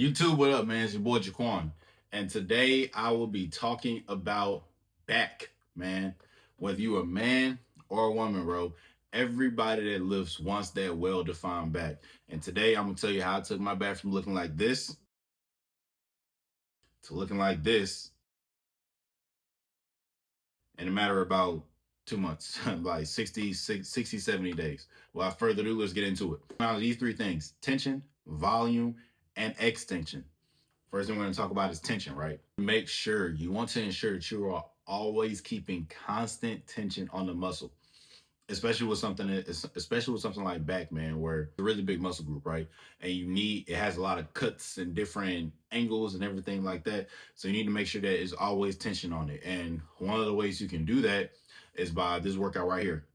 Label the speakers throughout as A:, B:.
A: YouTube, what up, man? It's your boy Jaquan. And today I will be talking about back, man. Whether you a man or a woman, bro, everybody that lifts wants that well-defined back. And today I'm gonna tell you how I took my back from looking like this to looking like this in a matter of about 2 months, like 60, 70 days. Without further ado, let's get into it. Now, these three things: tension, volume, and extension. First thing we're going to talk about is tension, right? Make sure you want to ensure that you are always keeping constant tension on the muscle, especially with something like back, man, where it's a really big muscle group, right? And it has a lot of cuts and different angles and everything like that. So you need to make sure that there's always tension on it. And one of the ways you can do that is by this workout right here.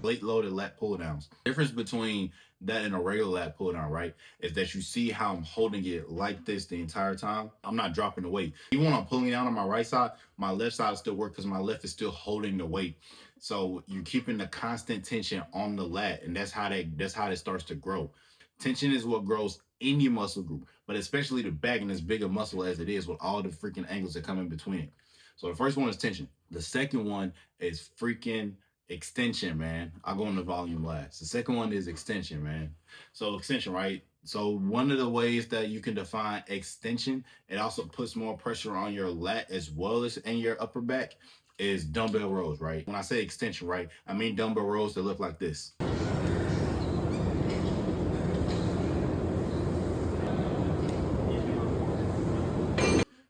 A: Late loaded lat pull downs. Difference between that and a regular lat pull down, right, is that you see how I'm holding it like this the entire time. I'm not dropping the weight. Even when I'm pulling down on my right side, my left side still works because my left is still holding the weight. So you're keeping the constant tension on the lat, and that's how that starts to grow. Tension is what grows any muscle group, but especially the back and as big a muscle as it is with all the freaking angles that come in between it. So the first one is tension. The second one is freaking extension, man. I'll go into volume last. The second one is extension, man. So extension, right? So one of the ways that you can define extension, it also puts more pressure on your lat as well as in your upper back, is dumbbell rows, right? When I say extension, right, I mean dumbbell rows that look like this.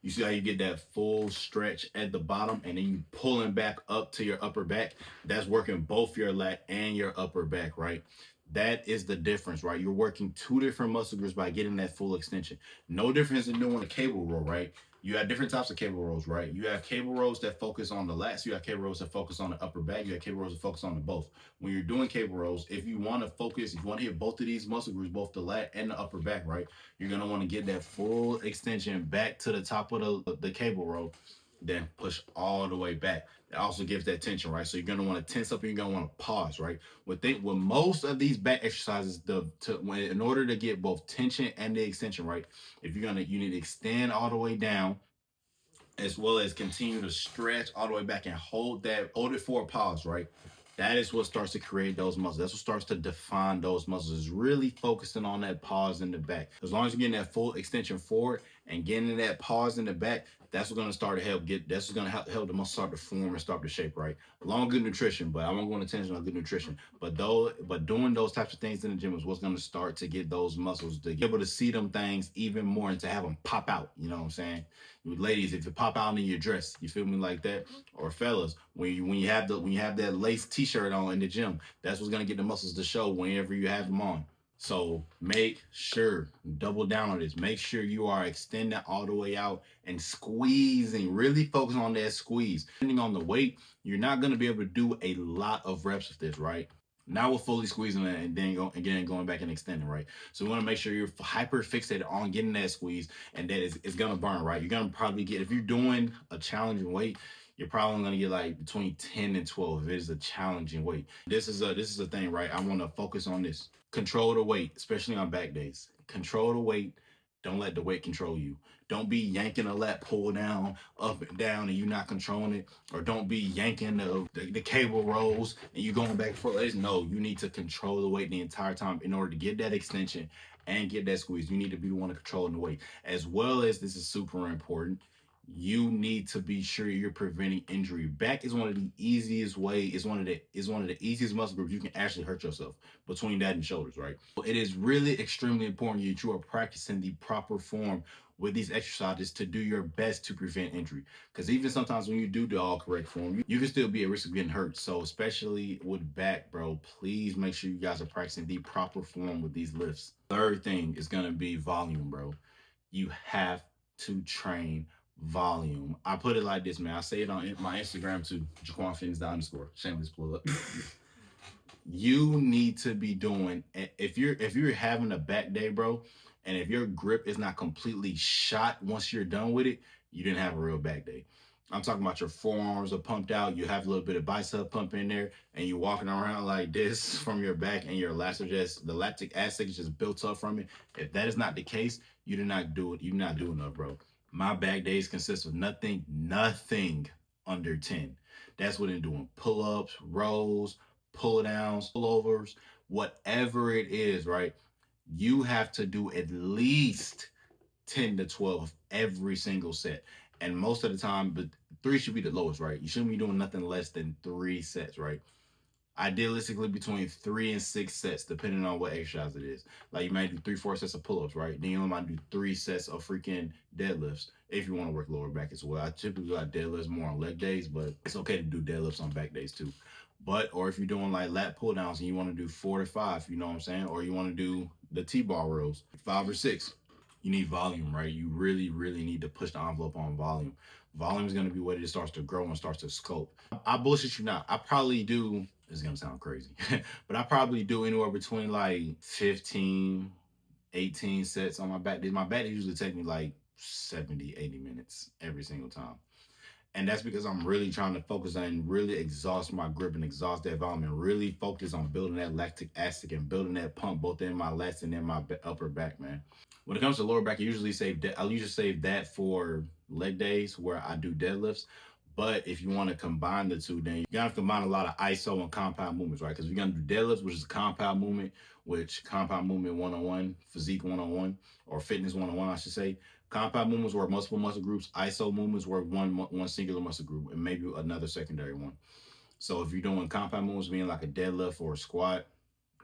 A: You see how you get that full stretch at the bottom and then you pulling back up to your upper back. That's working both your lat and your upper back, right? That is the difference, right? You're working two different muscle groups by getting that full extension. No difference in doing a cable row, right? You have different types of cable rows, right? You have cable rows that focus on the lats. You have cable rows that focus on the upper back. You have cable rows that focus on the both. When you're doing cable rows, if you want to hit both of these muscle groups, both the lat and the upper back, right? You're going to want to get that full extension back to the top of the cable row, then push all the way back. It also gives that tension, right? So you're going to want to tense up and you're going to want to pause, right? With most of these back exercises, in order to get both tension and the extension, right, you need to extend all the way down as well as continue to stretch all the way back and hold it for a pause, right? That is what starts to create those muscles. That's what starts to define those muscles. Is really focusing on that pause in the back. As long as you're getting that full extension forward and getting that pause in the back, that's what's going to start to help that's what's going to help the muscle start to form and start to shape, right? Along with good nutrition, but I won't go into attention on good nutrition. But doing those types of things in the gym is what's going to start to get those muscles to be able to see them things even more and to have them pop out. You know what I'm saying? Ladies, if you pop out in your dress, you feel me, like that, or fellas, when you have that lace t-shirt on in the gym, that's what's gonna get the muscles to show whenever you have them on. So make sure, double down on this. Make sure you are extending all the way out and squeezing. Really focus on that squeeze. Depending on the weight, you're not gonna be able to do a lot of reps with this, right? Now we're fully squeezing it and then going back and extending, right? So we want to make sure you're hyper fixated on getting that squeeze and that it's gonna burn, right? You're gonna probably get, if you're doing a challenging weight, you're probably gonna get like between 10 and 12 if it is a challenging weight. This is a thing, right? I want to focus on this. Control the weight, especially on back days. Control the weight. Don't let the weight control you. Don't be yanking a lat pull down up and down and you're not controlling it. Or don't be yanking the cable rolls and you're going back and forth. No, you need to control the weight the entire time in order to get that extension and get that squeeze. You need to be one of controlling the weight. As well as, this is super important, you need to be sure you're preventing injury. Back is one of the easiest is one of the easiest muscle groups you can actually hurt yourself, between that and shoulders, right? It is really extremely important that you are practicing the proper form with these exercises to do your best to prevent injury. Because even sometimes when you do the all correct form, you can still be at risk of getting hurt. So especially with back, bro, please make sure you guys are practicing the proper form with these lifts. Third thing is going to be volume, bro. You have to train volume. I put it like this, man. I say it on my Instagram too, Jaquan Fitness _ shameless pull up. You need to be doing, if you're having a back day, bro, And if your grip is not completely shot once you're done with it, you didn't have a real back day. I'm talking about your forearms are pumped out, you have a little bit of bicep pump in there, and you're walking around like this from your back, and your the lactic acid is just built up from it. If that is not the case, you did not do it. You're not doing enough, bro. My back days consist of nothing under 10. That's what I'm doing. Pull-ups, rows, pull-downs, pullovers, whatever it is, right? You have to do at least 10 to 12 every single set. And most of the time, but 3 should be the lowest, right? You shouldn't be doing nothing less than 3 sets, right? Idealistically between 3 and 6 sets, depending on what exercise it is. Like you might do 3, 4 sets of pull-ups, right? Then you might do 3 sets of freaking deadlifts if you want to work lower back as well. I typically do deadlifts more on leg days, but it's okay to do deadlifts on back days too. But or if you're doing like lat pull downs and you want to do 4 to 5, you know what I'm saying? Or you want to do the T-bar rows, 5 or 6. You need volume, right? You really need to push the envelope on volume. Volume is going to be what it starts to grow and starts to sculpt. I bullshit you not. I probably do, this is going to sound crazy, but I probably do anywhere between like 15, 18 sets on my back days. My back days usually take me like 70, 80 minutes every single time. And that's because I'm really trying to focus on and really exhaust my grip and exhaust that volume and really focus on building that lactic acid and building that pump both in my lats and in my upper back, man. When it comes to lower back, I usually save that for leg days where I do deadlifts. But if you want to combine the two, then you gotta combine a lot of ISO and compound movements, right? Because we're gonna do deadlifts, which is a compound movement, which compound movement 101, physique 101, or fitness 101, I should say. Compound movements work multiple muscle groups. ISO movements work one singular muscle group and maybe another secondary one. So if you're doing compound movements, being like a deadlift or a squat,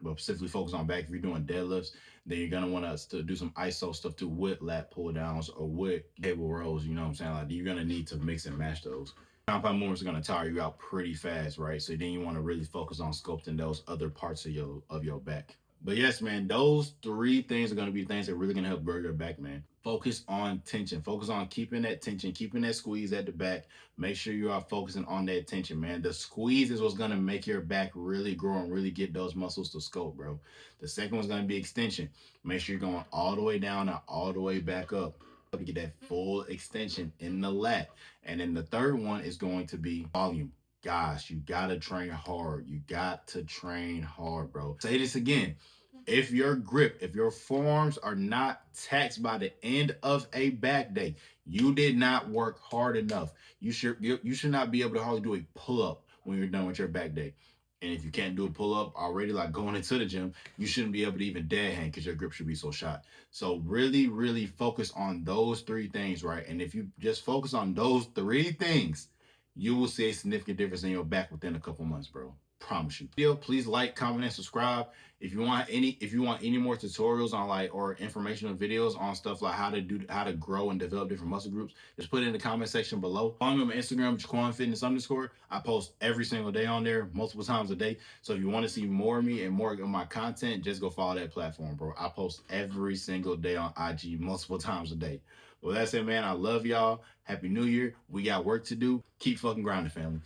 A: but specifically focus on back. If you're doing deadlifts, then you're gonna want us to do some ISO stuff too with lat pull downs or with cable rows. You know what I'm saying? Like you're gonna need to mix and match those. Compound movements are gonna tire you out pretty fast, right? So then you want to really focus on sculpting those other parts of your back. But yes, man, those 3 things are going to be things that are really going to help grow your back, man. Focus on tension. Focus on keeping that tension, keeping that squeeze at the back. Make sure you are focusing on that tension, man. The squeeze is what's going to make your back really grow and really get those muscles to sculpt, bro. The second one's going to be extension. Make sure you're going all the way down and all the way back up to get that full extension in the lat. And then the third one is going to be volume. Gosh, you gotta train hard. You got to train hard, bro. Say this again. If your grip, if your forearms are not taxed by the end of a back day, you did not work hard enough. You should not be able to hardly do a pull-up when you're done with your back day. And if you can't do a pull-up already, like going into the gym, you shouldn't be able to even dead hang because your grip should be so shot. So really focus on those 3 things, right? And if you just focus on those 3 things, you will see a significant difference in your back within a couple months, bro. Promise you. Still, please like, comment, and subscribe. If you want any more tutorials on like or informational videos on stuff like how to grow and develop different muscle groups, just put it in the comment section below. Follow me on my Instagram, JaquanFitness_. I post every single day on there, multiple times a day. So if you want to see more of me and more of my content, just go follow that platform, bro. I post every single day on IG, multiple times a day. Well, that's it, man. I love y'all. Happy New Year. We got work to do. Keep fucking grinding, family.